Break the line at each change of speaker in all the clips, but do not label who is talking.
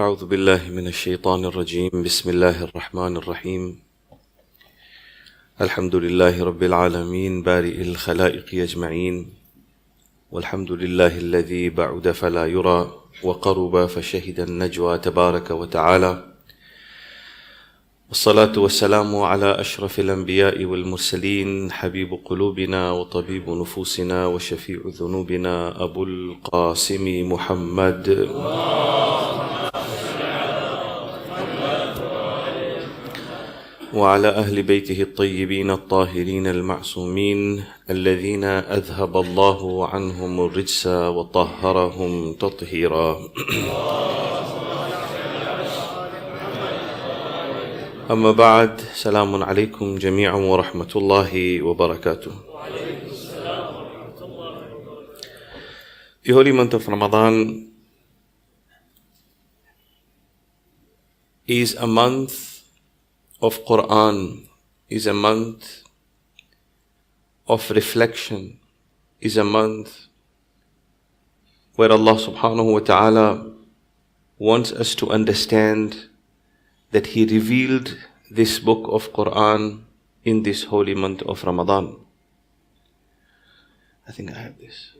أعوذ بالله من الشيطان الرجيم بسم الله الرحمن الرحيم الحمد لله رب العالمين بارئ الخلائق أجمعين والحمد لله الذي بعد فلا يرى وقرب فشهد النجوى تبارك وتعالى والصلاة والسلام على أشرف الأنبياء والمرسلين حبيب قلوبنا وطبيب نفوسنا وشفيع ذنوبنا أبو القاسم محمد وعلى أهل بيته الطيبين الطاهرين المعصومين الذين أذهب الله عنهم الرجس وطهرهم تطهيرا أما بعد سلام عليكم جميعا ورحمة الله وبركاته. The holy month of Ramadan is a month of Quran, is a month of reflection, is a month where Allah subhanahu wa ta'ala wants us to understand that He revealed this book of Quran in this holy month of Ramadan. I think I have this.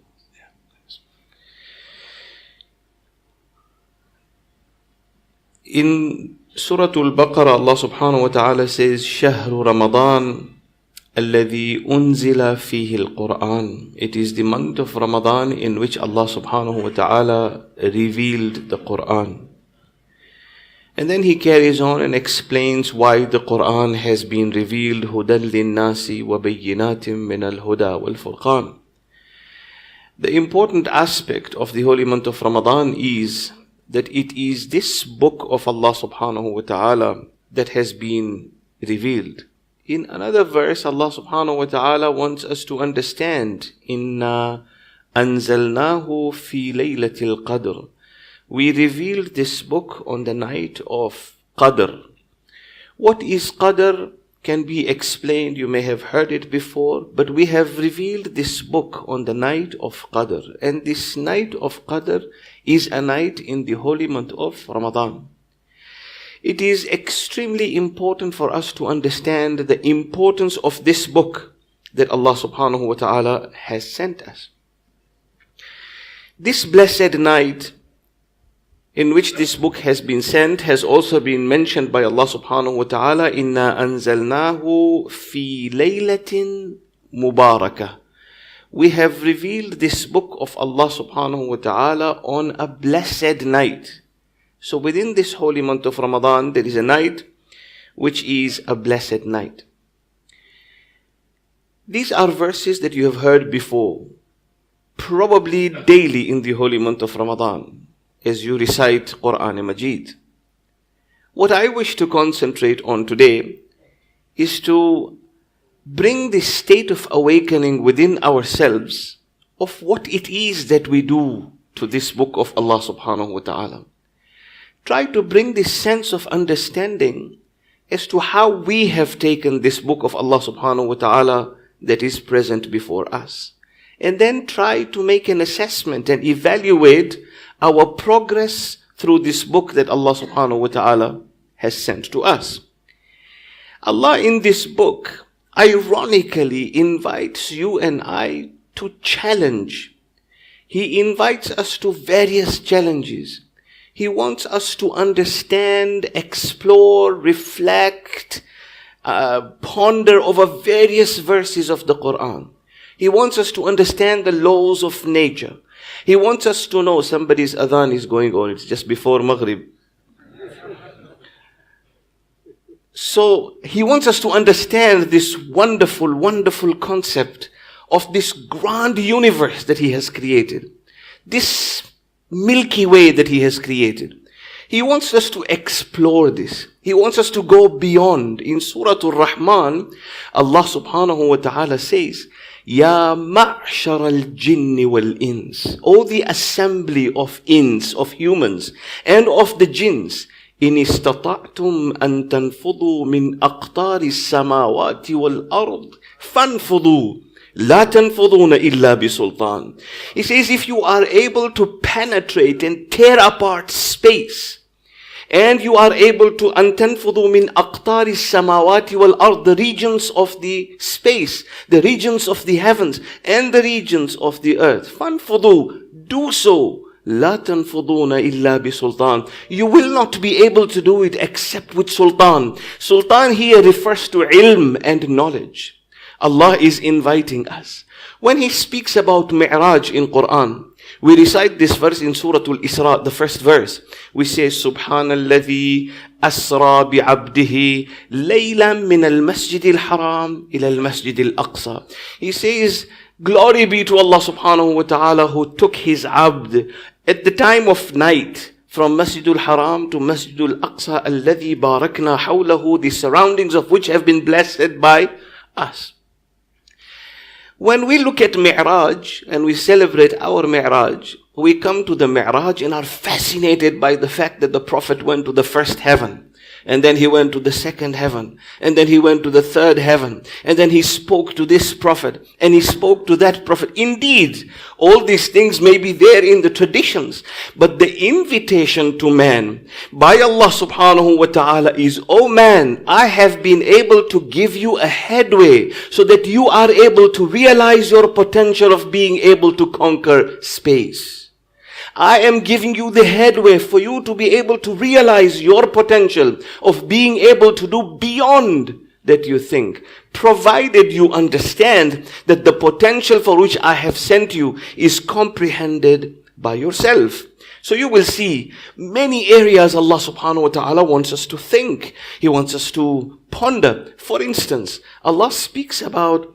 In Surah Al-Baqarah, Allah subhanahu wa ta'ala says, شهر رمضان الذي أنزل فيه القرآن. It is the month of Ramadan in which Allah subhanahu wa ta'ala revealed the Quran. And then He carries on and explains why the Quran has been revealed. هُدًى لِلنَّاسِ وَبَيِّنَاتٍ مِّنَ الْهُدَى وَالْفُرْقَانِ. The important aspect of the holy month of Ramadan is that it is this book of Allah subhanahu wa ta'ala that has been revealed. In another verse, Allah subhanahu wa ta'ala wants us to understand, إِنَّا أَنزَلْنَاهُ فِي لَيْلَةِ الْقَدْرِ. We revealed this book on the night of Qadr. What is Qadr can be explained, you may have heard it before, but we have revealed this book on the night of Qadr. And this night of Qadr is a night in the holy month of Ramadan. It is extremely important for us to understand the importance of this book that Allah subhanahu wa ta'ala has sent us. This blessed night in which this book has been sent has also been mentioned by Allah subhanahu wa ta'ala, إِنَّا أَنزَلْنَاهُ فِي لَيْلَةٍ مُبَارَكَةٍ. We have revealed this book of Allah subhanahu wa ta'ala on a blessed night. So within this holy month of Ramadan, there is a night which is a blessed night. These are verses that you have heard before, probably daily in the holy month of Ramadan, as you recite Quran Majid. What I wish to concentrate on today is to bring this state of awakening within ourselves of what it is that we do to this book of Allah subhanahu wa ta'ala. Try to bring this sense of understanding as to how we have taken this book of Allah subhanahu wa ta'ala that is present before us. And then try to make an assessment and evaluate our progress through this book that Allah subhanahu wa ta'ala has sent to us. Allah in this book ironically invites you and I to challenge. He invites us to various challenges. He wants us to understand, explore, reflect, ponder over various verses of the Quran. He wants us to understand the laws of nature. He wants us to know somebody's adhan is going on. It's just before Maghrib. So He wants us to understand this wonderful, wonderful concept of this grand universe that He has created. This Milky Way that He has created. He wants us to explore this. He wants us to go beyond. In Surah Al-Rahman, Allah subhanahu wa ta'ala says, Ya ma'shar al-jinn wal-ins. O the assembly of ins, of humans, and of the jinns. إن استطعتم أن تنفضوا من أقطار السماوات والأرض فانفضوا لا تنفضون إلا بسلطان. He says, if you are able to penetrate and tear apart space, And you are able to antanfudu min aqtari samawati wal ard, the regions of the space, the regions of the heavens, and the regions of the earth. Fanfudu, do so. La tanfuduna illa bi sultan. You will not be able to do it except with sultan. Sultan here refers to ilm and knowledge. Allah is inviting us. When He speaks about Mi'raj in Quran, we recite this verse in Surah Al-Isra, the first verse. We say, Subhanalladhi asra bi'abdihi laylan min al-masjid al-haram ila al-masjid al-aqsa. He says, glory be to Allah subhanahu wa ta'ala who took His abd at the time of night from Masjid al-Haram to Masjid al-Aqsa alladhi barakna hawlahu, the surroundings of which have been blessed by us. When we look at Mi'raj and we celebrate our Mi'raj, we come to the Mi'raj and are fascinated by the fact that the Prophet went to the first heaven. And then he went to the second heaven. And then he went to the third heaven. And then he spoke to this prophet. And he spoke to that prophet. Indeed, all these things may be there in the traditions. But the invitation to man by Allah subhanahu wa ta'ala is, oh man, I have been able to give you a headway so that you are able to realize your potential of being able to conquer space. I am giving you the headway for you to be able to realize your potential of being able to do beyond that you think, provided you understand that the potential for which I have sent you is comprehended by yourself. So you will see many areas Allah subhanahu wa ta'ala wants us to think. He wants us to ponder. For instance, Allah speaks about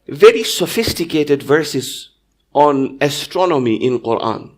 very sophisticated verses on astronomy in Quran.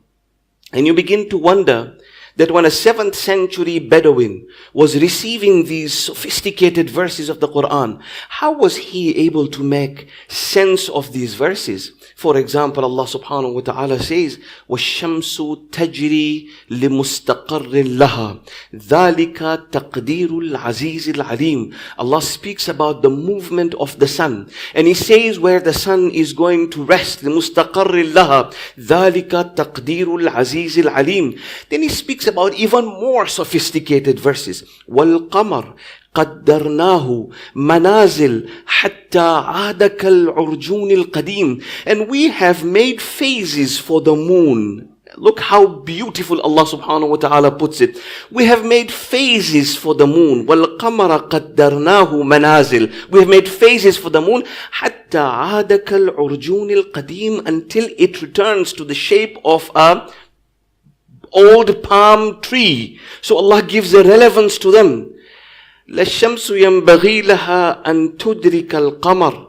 And you begin to wonder that when a 7th century Bedouin was receiving these sophisticated verses of the Quran, how was he able to make sense of these verses? For example, Allah subhanahu wa ta'ala says, وَالشَّمْسُ تَجْرِي لِمُسْتَقَرٍ لَهَا ذَلِكَ تَقْدِيرُ الْعَزِيزِ الْعَلِيمِ. Allah speaks about the movement of the sun. And He says where the sun is going to rest, لِمُسْتَقَرٍ لَهَا ذَلِكَ تَقْدِيرُ الْعَزِيزِ الْعَلِيمِ. Then He speaks about even more sophisticated verses. وَالْقَمَرِ قَدَّرْنَاهُ مَنَازِلْ حَتَّى عَادَ كَالْعُرْجُونِ الْقَدِيمِ. And we have made phases for the moon. Look how beautiful Allah subhanahu wa ta'ala puts it. We have made phases for the moon. وَالْقَمَرَ قَدَّرْنَاهُ مَنَازِلْ. We have made phases for the moon حَتَّى عَادَ كَالْعُرْجُونِ الْقَدِيمِ, until it returns to the shape of a old palm tree. So Allah gives a relevance to them. لَلشَّمْسُ يَنْبَغِي لَهَا أَن تُدْرِكَ الْقَمَرِ.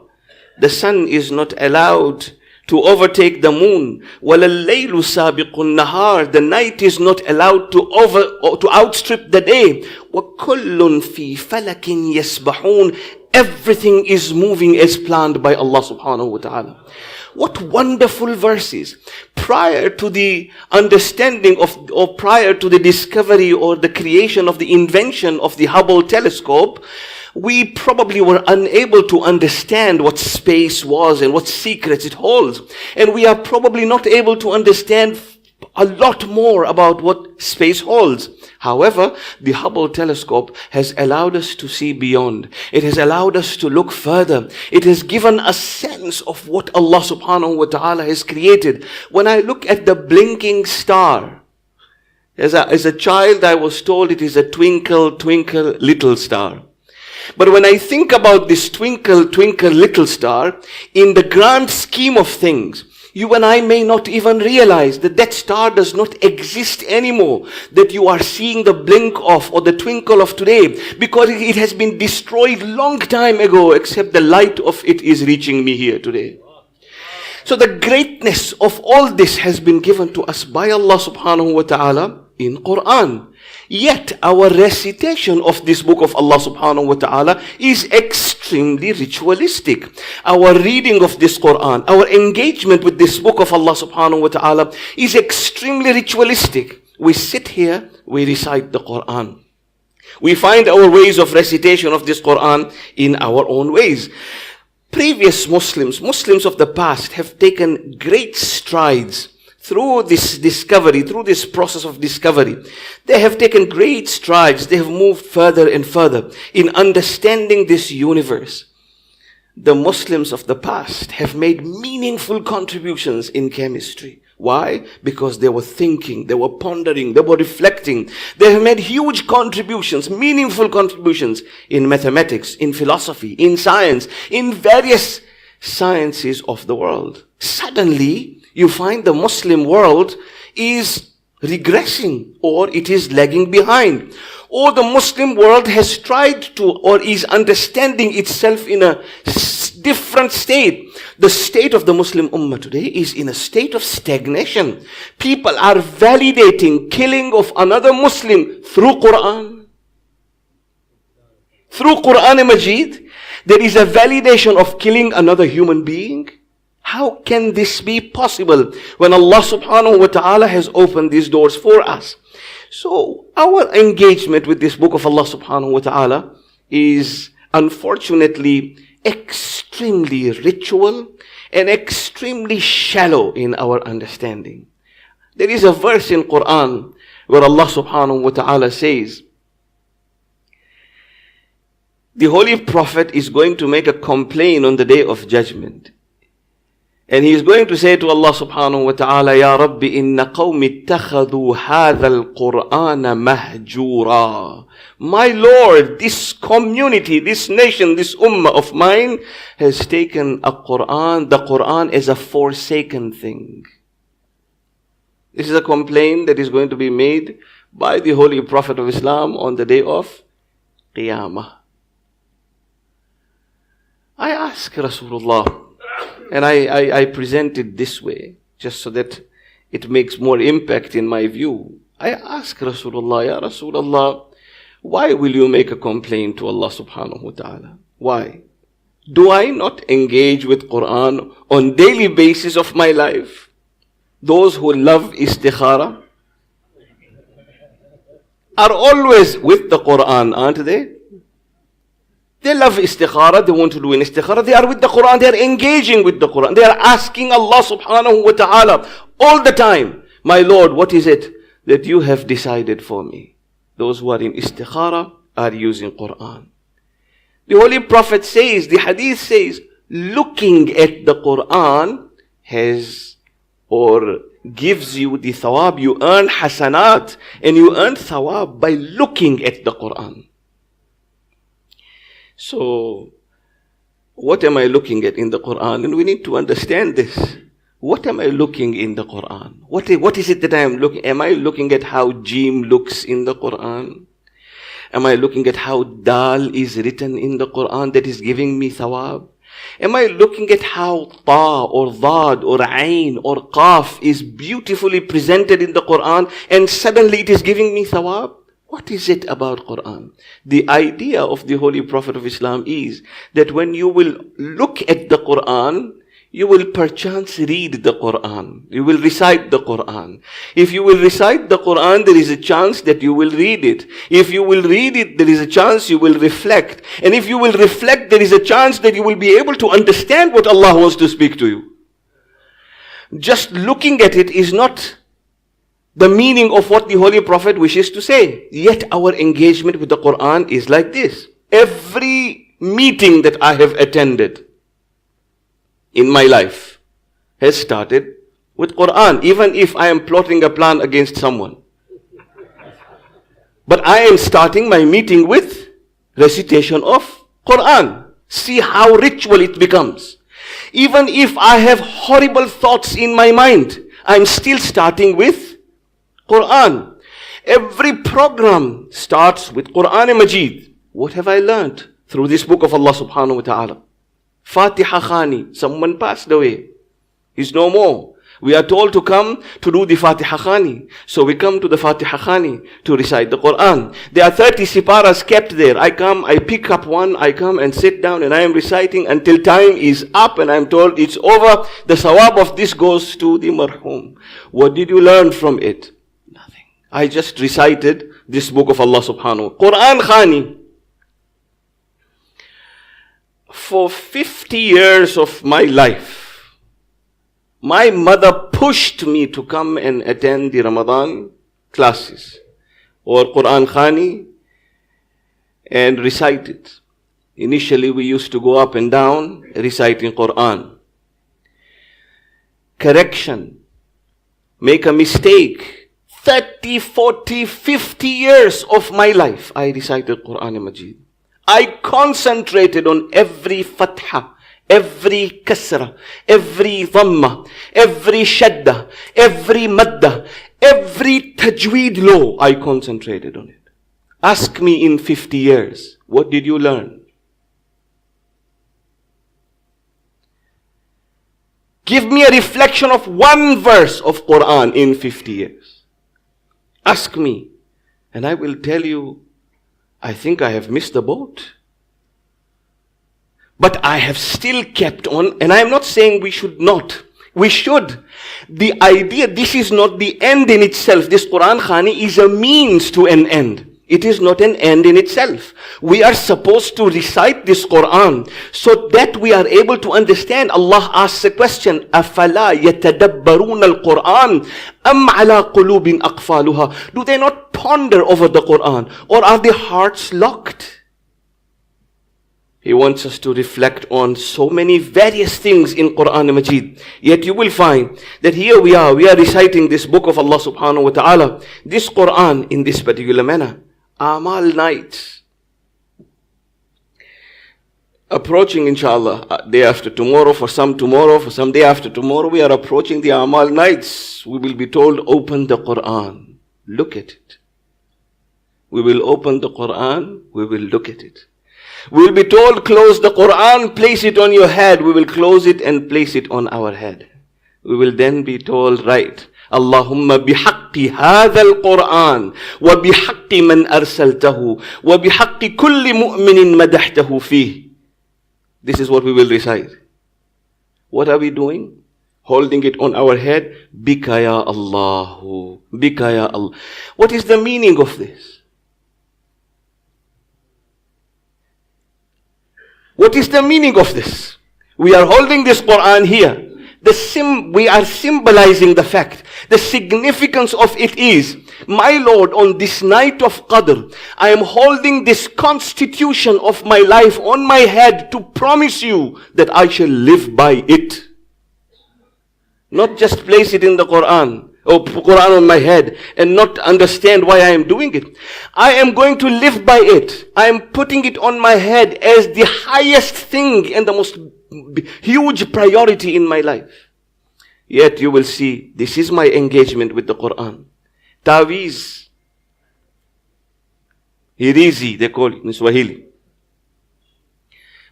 The sun is not allowed to overtake the moon. وَلَلَّيْلُ سَابِقُ النَّهَارِ. The night is not allowed to outstrip the day. وَكُلٌّ فِي فَلَكٍ يَسْبَحُونَ. Everything is moving as planned by Allah subhanahu wa ta'ala. What wonderful verses. Prior to the understanding of, or prior to the discovery or the creation of the invention of the Hubble telescope, we probably were unable to understand what space was and what secrets it holds. And we are probably not able to understand a lot more about what space holds. However, the Hubble telescope has allowed us to see beyond. It has allowed us to look further. It has given a sense of what Allah subhanahu wa ta'ala has created. When I look at the blinking star, as a child I was told it is a twinkle, twinkle, little star. But when I think about this twinkle, twinkle, little star, in the grand scheme of things, you and I may not even realize that that star does not exist anymore, that you are seeing the blink of or the twinkle of today, because it has been destroyed long time ago, except the light of it is reaching me here today. So the greatness of all this has been given to us by Allah subhanahu wa ta'ala in Quran. Yet our recitation of this book of Allah subhanahu wa ta'ala is extremely ritualistic. Our reading of this Quran, our engagement with this book of Allah subhanahu wa ta'ala is extremely ritualistic. We sit here, we recite the Quran. We find our ways of recitation of this Quran in our own ways. Previous Muslims of the past have taken great strides through this discovery, through this process of discovery, they have taken great strides. They have moved further and further in understanding this universe. The Muslims of the past have made meaningful contributions in chemistry. Why? Because they were thinking, they were pondering, they were reflecting. They have made huge contributions, meaningful contributions in mathematics, in philosophy, in science, in various sciences of the world. Suddenly, you find the Muslim world is regressing, or it is lagging behind. Or the Muslim world has tried to, or is understanding itself in a different state. The state of the Muslim Ummah today is in a state of stagnation. People are validating killing of another Muslim through Quran. Through Quran Majid, there is a validation of killing another human being. How can this be possible when Allah subhanahu wa ta'ala has opened these doors for us? So our engagement with this book of Allah subhanahu wa ta'ala is unfortunately extremely ritual and extremely shallow in our understanding. There is a verse in Quran where Allah subhanahu wa ta'ala says, the Holy Prophet is going to make a complaint on the Day of Judgment. And he is going to say to Allah subhanahu wa ta'ala, Ya Rabbi, inna qawmi ittakhadhu hadha al-Qur'ana mahjura. My Lord, this community, this nation, this ummah of mine has taken the Quran as a forsaken thing. This is a complaint that is going to be made by the Holy Prophet of Islam on the Day of Qiyamah. I ask Rasulullah, and I present it this way, just so that it makes more impact in my view. I ask Rasulullah, Ya Rasulullah, why will you make a complaint to Allah subhanahu wa ta'ala? Why? Do I not engage with Quran on daily basis of my life? Those who love istikhara are always with the Quran, aren't they? They love istikhara, they want to do an istikhara, they are with the Quran, they are engaging with the Quran, they are asking Allah subhanahu wa ta'ala all the time, my Lord, what is it that you have decided for me? Those who are in istikhara are using Quran. The Holy Prophet says, the hadith says, looking at the Quran has or gives you the thawab, you earn hasanat and you earn thawab by looking at the Quran. So, what am I looking at in the Quran? And we need to understand this. What am I looking in the Quran? What is it that I am looking? Am I looking at how Jim looks in the Quran? Am I looking at how Dal is written in the Quran that is giving me thawab? Am I looking at how Ta or Dad or Ain or Qaf is beautifully presented in the Quran and suddenly it is giving me thawab? What is it about Quran? The idea of the Holy Prophet of Islam is that when you will look at the Quran, you will perchance read the Quran. You will recite the Quran. If you will recite the Quran, there is a chance that you will read it. If you will read it, there is a chance you will reflect. And if you will reflect, there is a chance that you will be able to understand what Allah wants to speak to you. Just looking at it is not the meaning of what the Holy Prophet wishes to say. Yet our engagement with the Quran is like this. Every meeting that I have attended in my life has started with Quran, even if I am plotting a plan against someone. But I am starting my meeting with recitation of Quran. See how ritual it becomes. Even if I have horrible thoughts in my mind, I am still starting with Quran. Every program starts with Quran Majid. What have I learned through this book of Allah subhanahu wa ta'ala? Fatiha Khani, someone passed away. He's no more. We are told to come to do the Fatiha Khani. So we come to the Fatiha Khani to recite the Quran. There are 30 siparas kept there. I come, I pick up one, I come and sit down and I am reciting until time is up and I am told it's over. The sawab of this goes to the marhum. What did you learn from it? Nothing. I just recited this book of Allah subhanahu wa ta'ala. Quran Khani. For 50 years of my life, My mother pushed me to come and attend the Ramadan classes or Quran Khani and recite it. Initially we used to go up and down reciting Quran. Correction. Make a mistake. 30, 40, 50 years of my life I recited Quran Majid. I concentrated on every fatha, every kasra, every dhamma, every shadda, every madda, every tajweed law. I concentrated on it. Ask me in 50 years, what did you learn? Give me a reflection of one verse of Quran in 50 years. Ask me, and I will tell you, I think I have missed the boat. But I have still kept on, and I am not saying we should not. We should. The idea, this is not the end in itself. This Quran Khani is a means to an end. It is not an end in itself. We are supposed to recite this Quran so that we are able to understand. Allah asks a question, أَفَلَا يَتَدَبَّرُونَ الْقُرْآنَ أَمْ عَلَى قُلُوبٍ أَقْفَالُهَا. Do they not ponder over the Quran, or are their hearts locked? He wants us to reflect on so many various things in Quran Majid. Yet you will find that here we are reciting this book of Allah subhanahu wa ta'ala, this Quran in this particular manner. Amal nights. Approaching inshallah, day after tomorrow, for some day after tomorrow, we are approaching the Amal nights. We will be told, open the Quran, look at it. We will open the Quran, we will look at it. We will be told, close the Quran, place it on your head. We will close it and place it on our head. We will then be told, right, Allahumma bihaqqi hadha al-Quran wa bihaqqi man arsaltahu wa bihaqqi kulli mu'minin madahtahu fih. This is what we will recite. What are we doing? Holding it on our head. Bika ya Allahu. Bika ya Allah. What is the meaning of this? What is the meaning of this? We are holding this Quran here. We are symbolizing the fact. The significance of it is, my Lord, on this night of Qadr, I am holding this constitution of my life on my head to promise you that I shall live by it. Not just place it in the Quran, or Quran on my head, and not understand why I am doing it. I am going to live by it. I am putting it on my head as the highest thing and the most huge priority in my life. Yet you will see, this is my engagement with the Quran. Tawiz. Hirizi, they call it in Swahili.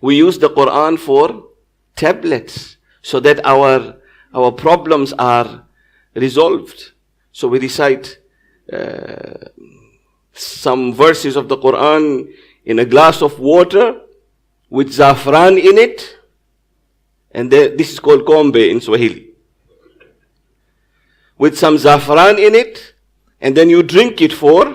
We use the Quran for tablets so that our problems are resolved. So we recite some verses of the Quran in a glass of water with zafran in it. And this is called kombe in Swahili. With some zafran in it. And then you drink it for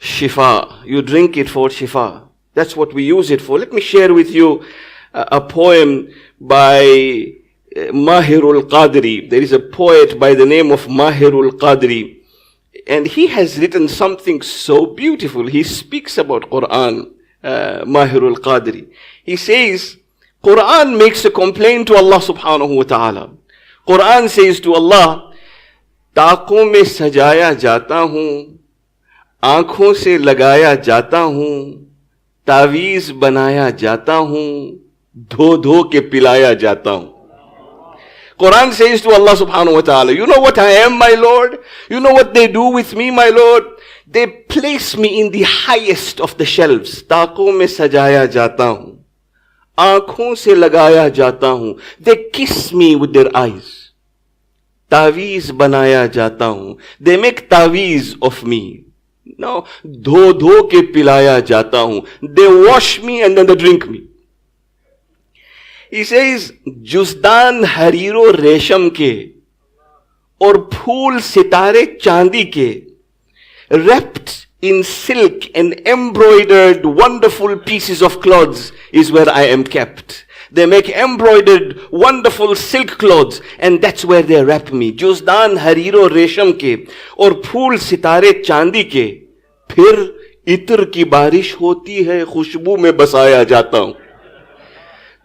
shifa. You drink it for shifa. That's what we use it for. Let me share with you a poem by Mahirul Qadri. There is a poet by the name of Mahirul Qadri. And he has written something so beautiful. He speaks about Quran, Mahirul Qadri. He says, Quran makes a complaint to Allah subhanahu wa ta'ala. Quran says to Allah, ताकों में सजाया जाता हूँ, आँखों से लगाया जाता हूँ, तावीज़ बनाया जाता हूँ, धो धो के पिलाया जाता हूँ. Quran says to Allah subhanahu wa ta'ala, you know what I am, my Lord? You know what they do with me, my Lord? They place me in the highest of the shelves. ताकों में सजाया जाता हूँ, आँखों से लगाया जाता हूँ. They kiss me with their eyes. तावीज़ बनाया जाता हूँ. They make तावीज़ of me. No, धो धो के पिलाया जाता हूँ. They wash me and then they drink me. He says, जुज़दान हरीरो रेशम के और फूल सितारे चांदी के, wrapped in silk and embroidered wonderful pieces of cloths is where I am kept. They make embroidered wonderful silk clothes, and that's where they wrap me. जुज़दान हरीरो रेशम के और फूल सितारे चांदी के, फिर इत्र की बारिश होती है, खुशबू में बसाया जाता हूं.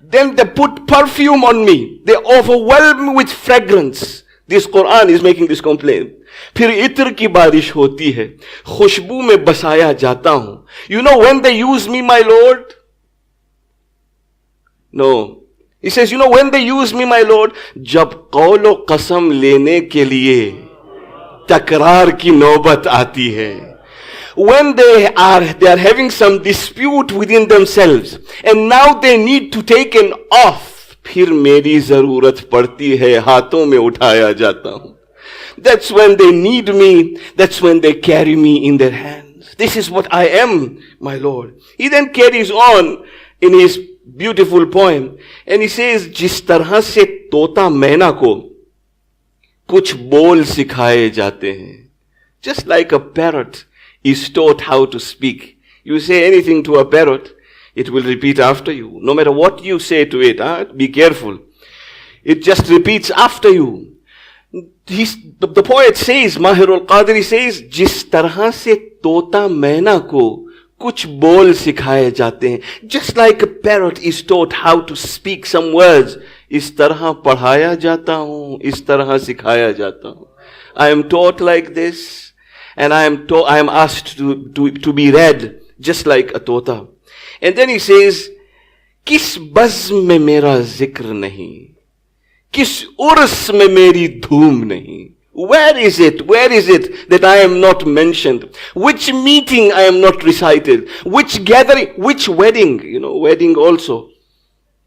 Then they put perfume on me. They overwhelm me with fragrance. This Quran is making this complaint. फिर इत्र की बारिश होती है, खुशबू में बसाया जाता हूं. You know when they use me, my Lord? No. He says, you know when they use me, my Lord? जब कौलो कसम लेने के लिए तकरार की नौबत आती है. When they are having some dispute within themselves and now they need to take an oath, फिर मेरी जरूरत पड़ती है, हाथों में उठाया जाता हूं. That's when they need me. That's when they carry me in their hands. This is what I am, my Lord. He then carries on in his beautiful poem and he says, जिस तरह से तोता मैना को कुछ बोल सिखाए जाते हैं. Just like a parrot is taught how to speak. You say anything to a parrot, it will repeat after you. No matter what you say to it, be careful. It just repeats after you. The poet says, Mahirul Qadri says, जिस तरह से तोता मैना को कुछ बोल सिखाए जाते हैं. Just like a parrot is taught how to speak some words, इस तरह पढ़ाया जाता हूं, इस तरह सिखाया जाता हूं. I am taught like this, and I am asked to be read just like a tota. And then he says, किस बज़्म में मेरा जिक्र नहीं, किस उर्स में मेरी धूम नहीं. Where is it? Where is it that I am not mentioned? Which meeting I am not recited? Which gathering? Which wedding? You know, wedding also.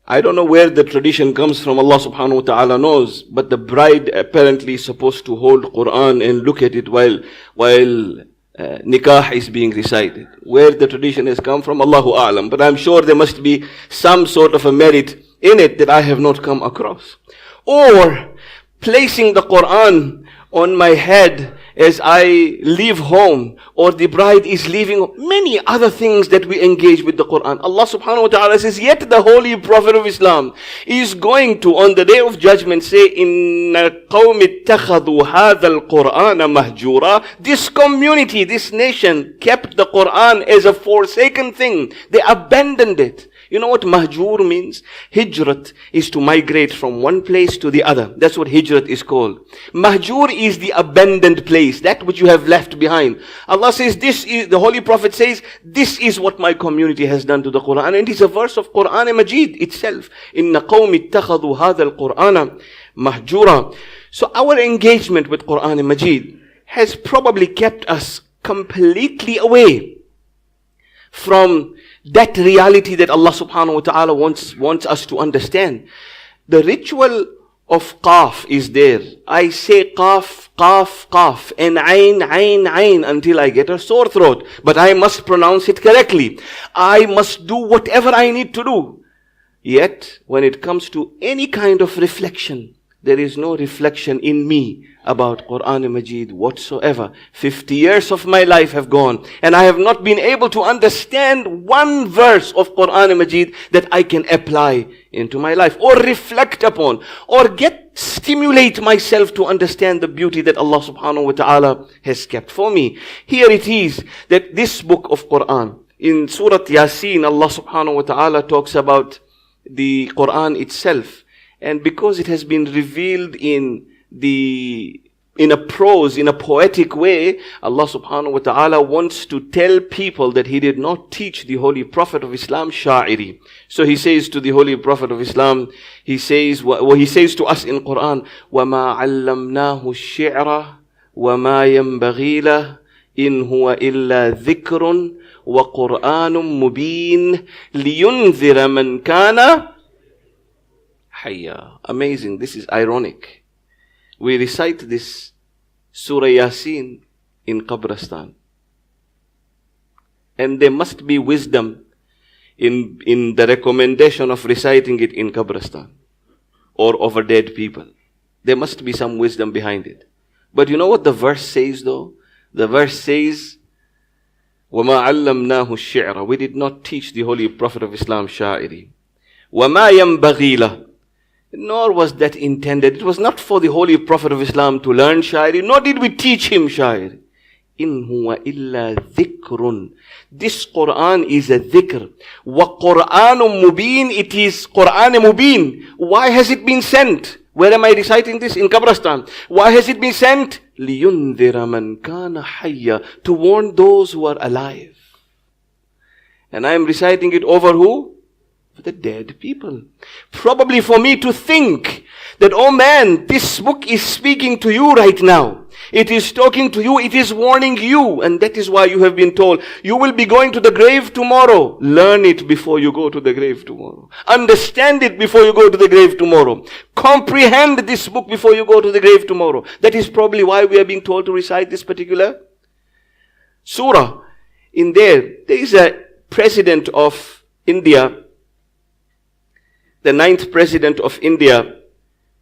I don't know where the tradition comes from. Allah subhanahu wa ta'ala knows. But the bride apparently is supposed to hold Quran and look at it while nikah is being recited. Where the tradition has come from, Allahu a'lam. But I'm sure there must be some sort of a merit in it that I have not come across. Or placing the Quran on my head as I leave home, or the bride is leaving, many other things that we engage with the Quran. Allah subhanahu wa ta'ala says, yet the Holy Prophet of Islam is going to, on the day of judgment, say, Inna qawmi ittakhadhu hadha al-Qur'ana mahjura. This community, this nation, kept the Quran as a forsaken thing. They abandoned it. You know what mahjur means? Hijrat is to migrate from one place to the other. That's what hijrat is called. Mahjur is the abandoned place, that which you have left behind. Allah says, the Holy Prophet says, this is what my community has done to the Quran. And it's a verse of Quran Majid itself. Inna qawmi ittakhadhu hadha al-Qur'ana mahjura. So our engagement with Quran Majid has probably kept us completely away from that reality that Allah subhanahu wa ta'ala wants us to understand. The ritual of qaf is there. I say qaf, qaf, qaf, and ayn until I get a sore throat. But I must pronounce it correctly. I must do whatever I need to do. Yet, when it comes to any kind of reflection, there is no reflection in me about Quran Majid whatsoever. 50 years of my life have gone, and I have not been able to understand one verse of Quran Majid that I can apply into my life, or reflect upon, or stimulate myself to understand the beauty that Allah subhanahu wa ta'ala has kept for me. Here it is that this book of Quran, in Surah Yasin, Allah subhanahu wa ta'ala talks about the Quran itself. And because it has been revealed in a prose, in a poetic way, Allah subhanahu wa ta'ala wants to tell people that He did not teach the Holy Prophet of Islam sha'iri. So He says to the Holy Prophet of Islam, He says to us in Quran, وَمَا عَلَّمْنَاهُ الشِّعْرَ وَمَا يَنْبَغِي لَهُ إِنْ هُوَ إِلَّا ذِكْرٌ وَقُرْآنٌ مُبِينٌ لِيُنذِرَ مَنْ كَانَ hayya. Amazing. This is ironic. We recite this Surah Yasin in Qabristan. And there must be wisdom in the recommendation of reciting it in Qabristan or over dead people. There must be some wisdom behind it. But you know what the verse says though? The verse says, وَمَا عَلَّمْنَاهُ الشِّعْرَ. We did not teach the Holy Prophet of Islam sha'iri. وَمَا يَنْبَغِي لَهُ. Nor was that intended. It was not for the Holy Prophet of Islam to learn shairi, nor did we teach him shairi. إِنْ هُوَ إِلَّا ذِكْرٌ. This Quran is a dhikr. وَقُرْآنٌ مُبِينٌ. It is Quran Mubin. Why has it been sent? Where am I reciting this? In Kabristan. Why has it been sent? لِيُنذِرَ مَنْ كَانَ حَيًّا. To warn those who are alive. And I am reciting it over who? For the dead people. Probably for me to think that, oh man, this book is speaking to you right now. It is talking to you. It is warning you. And that is why you have been told, you will be going to the grave tomorrow. Learn it before you go to the grave tomorrow. Understand it before you go to the grave tomorrow. Comprehend this book before you go to the grave tomorrow. That is probably why we are being told to recite this particular surah. In there is a president of India, the 9th president of India.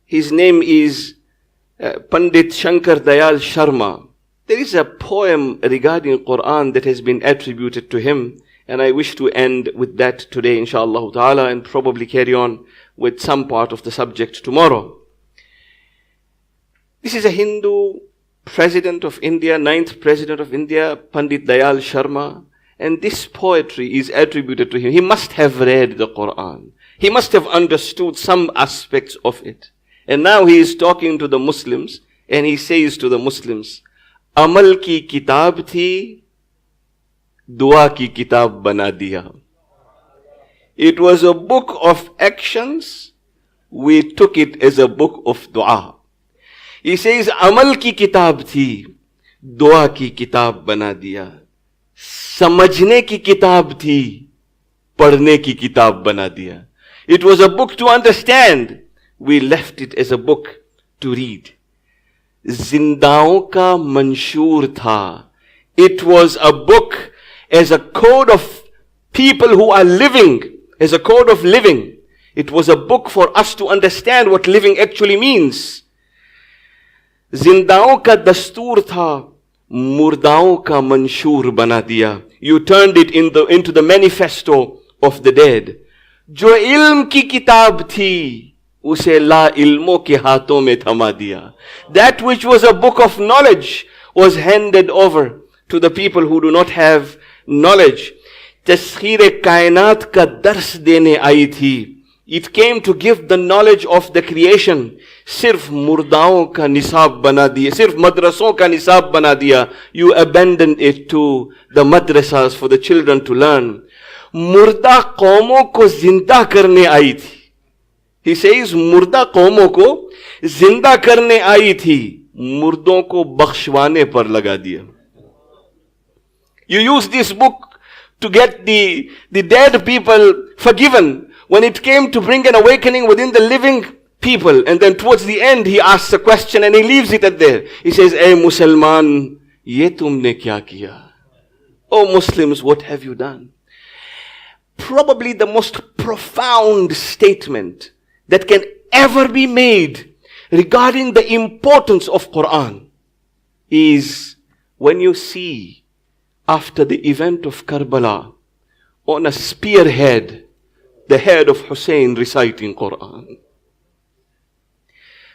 His name is Pandit Shankar Dayal Sharma. There is a poem regarding Quran that has been attributed to him, and I wish to end with that today, inshallah ta'ala, and probably carry on with some part of the subject tomorrow. This is a Hindu president of India, 9th president of India, Pandit Dayal Sharma, and this poetry is attributed to him. He must have read the Quran. He must have understood some aspects of it. And now he is talking to the Muslims, and he says to the Muslims, Amal ki kitab thi, dua ki kitab bana diya. It was a book of actions, we took it as a book of dua. He says, Amal ki kitab thi, dua ki kitab bana diya. Samajhne ki kitab thi, padhne ki kitab bana diya. It was a book to understand. We left it as a book to read. Zindaon ka manshur tha. It was a book as a code of people who are living, as a code of living. It was a book for us to understand what living actually means. Zindaon ka dastur tha, murdaon ka manshur bana diya. You turned it into the manifesto of the dead. Jo ilm ki kitab thi, उसे ला इल्मों के हाथों में थमा दिया. That which was a book of knowledge was handed over to the people who do not have knowledge. तस्खीर कायनात का दर्स देने आई थी. It came to give the knowledge of the creation. सिर्फ मुर्दाओं का निसाब बना दिया, सिर्फ मदरसों का निसाब बना दिया. You abandoned it to the madrasas for the children to learn. मुर्दा कौमों को जिंदा करने आई थी. He says, मुर्दा कौमों को जिंदा करने आई थी, मुर्दों को बख्शवाने पर लगा दिया. You use this book to get the dead people forgiven when it came to bring an awakening within the living people. And then towards the end, he asks a question and he leaves it at there. He says, "Hey Musalman, ye tumne kya kiya?" Oh Muslims, what have you done? Probably the most profound statement that can ever be made regarding the importance of Quran is when you see after the event of Karbala on a spearhead the head of Hussein reciting Quran.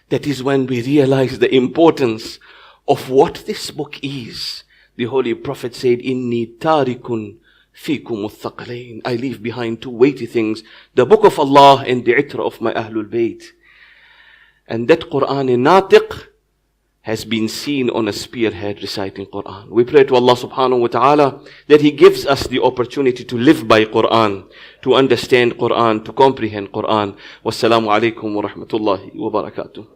That is when we realize the importance of what this book is. The Holy Prophet said, "Inni tarikun fikum al-thaqalain." I leave behind two weighty things, the book of Allah and the itra of my Ahlul Bayt. And that Quran natiq has been seen on a spearhead reciting Quran. We pray to Allah subhanahu wa ta'ala that He gives us the opportunity to live by Quran, to understand Quran, to comprehend Quran. Wassalamu alaikum wa rahmatullahi wa barakatuh.